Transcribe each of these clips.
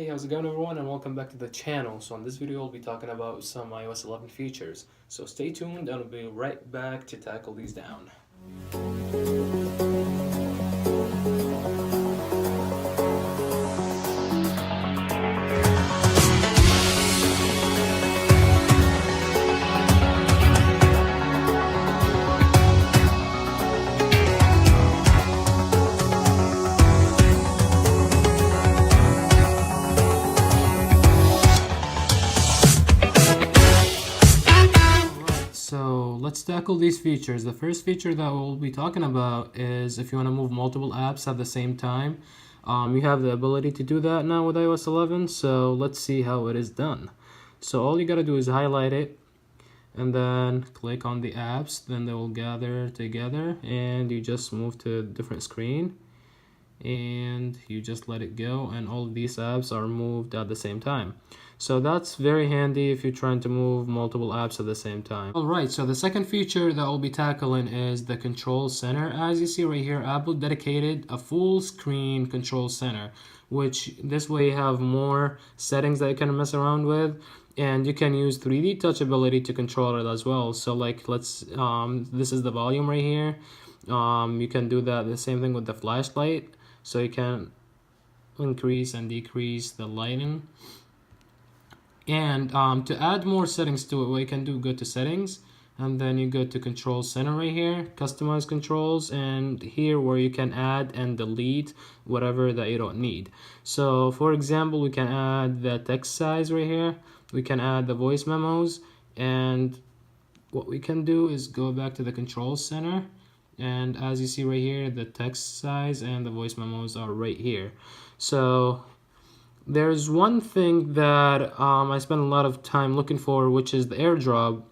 Hey, how's it going everyone, and welcome back to the channel. So on this video, we'll be talking about some iOS 11 features. So stay tuned and we'll be right back to tackle these down. So let's tackle these features. The first feature that we'll be talking about is if you want to move multiple apps at the same time. You have the ability to do that now with iOS 11, so let's see how it is done. So all you gotta do is highlight it and then click on the apps, then they will gather together and you just move to a different screen and you just let it go, and all of these apps are moved at the same time. So that's very handy if you're trying to move multiple apps at the same time. Alright, so the second feature that we'll be tackling is the control center. As you see right here, Apple dedicated a full screen control center, which this way you have more settings that you can mess around with, and you can use 3D touch ability to control it as well. So like this is the volume right here. You can do that the same thing with the flashlight, so you can increase and decrease the lighting. And to add more settings to it, what you can do, go to settings and then you go to control center right here, customize controls, and here where you can add and delete whatever that you don't need. So for example, we can add the text size right here, we can add the voice memos, and what we can do is go back to the control center, and as you see right here, the text size and the voice memos are right here. So there's one thing that I spent a lot of time looking for, which is the Airdrop.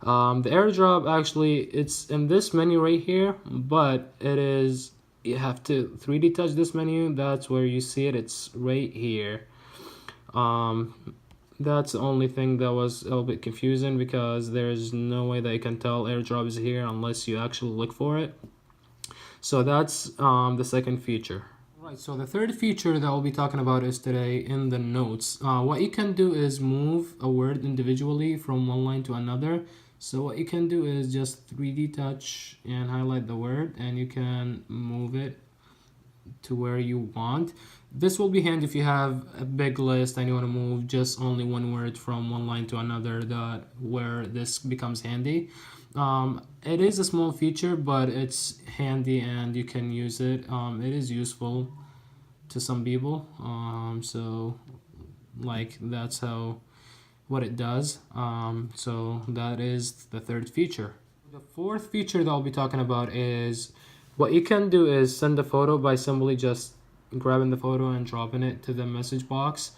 The Airdrop, actually, it's in this menu right here, but you have to 3D touch this menu. That's where you see it. It's right here. That's the only thing that was a little bit confusing, because there's no way that you can tell Airdrop is here unless you actually look for it. So that's the second feature. Right, so the third feature that we'll be talking about is today in the notes. What you can do is move a word individually from one line to another. So what you can do is just 3D touch and highlight the word, and you can move it to where you want. This will be handy if you have a big list and you want to move just only one word from one line to another, where this becomes handy. It is a small feature, but it's handy and you can use it. It is useful to some people. So like that's what it does. So that is the third feature. The fourth feature that I'll be talking about is what you can do is send a photo by simply just grabbing the photo and dropping it to the message box.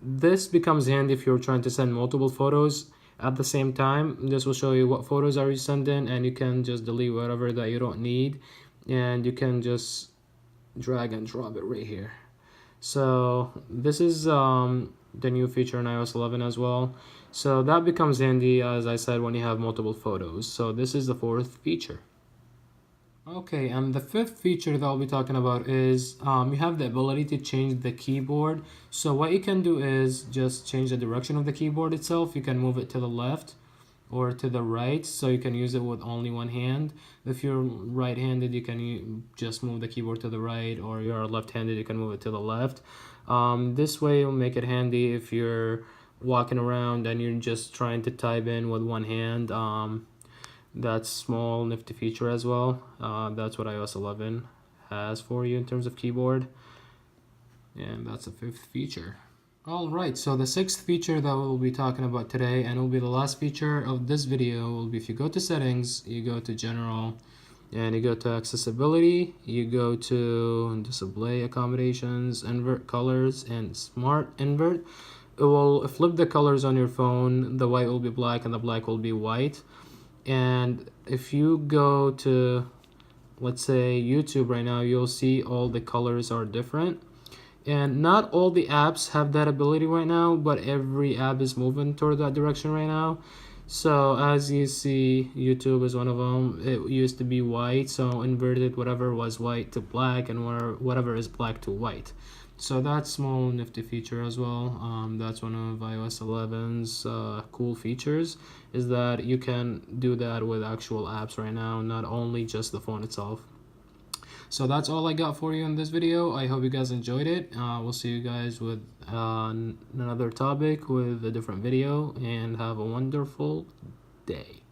This becomes handy if you're trying to send multiple photos at the same time. This will show you what photos are you sending, and you can just delete whatever that you don't need, and you can just drag and drop it right here. So this is the new feature in iOS 11 as well. So that becomes handy, as I said, when you have multiple photos. So this is the fourth feature. Okay, and the fifth feature that I'll be talking about is you have the ability to change the keyboard. So what you can do is just change the direction of the keyboard itself. You can move it to the left or to the right, so you can use it with only one hand. If you're right-handed, you can just move the keyboard to the right, or you're left-handed, you can move it to the left. This way will make it handy if you're walking around and you're just trying to type in with one hand. That's small nifty feature as well. That's what iOS 11 has for you in terms of keyboard, and that's the fifth feature. Alright, so the sixth feature that we'll be talking about today, and will be the last feature of this video, will be if you go to settings, you go to general, and you go to accessibility, you go to display accommodations, invert colors, and smart invert. It will flip the colors on your phone. The white will be black and the black will be white. And if you go to, let's say, YouTube right now, you'll see all the colors are different. And not all the apps have that ability right now, but every app is moving toward that direction right now. So as you see, YouTube is one of them. It used to be white, so inverted whatever was white to black, and whatever is black to white. So that's small nifty feature as well. That's one of iOS 11's cool features, is that you can do that with actual apps right now, not only just the phone itself. So that's all I got for you in this video. I hope you guys enjoyed it. We'll see you guys with another topic with a different video, and have a wonderful day.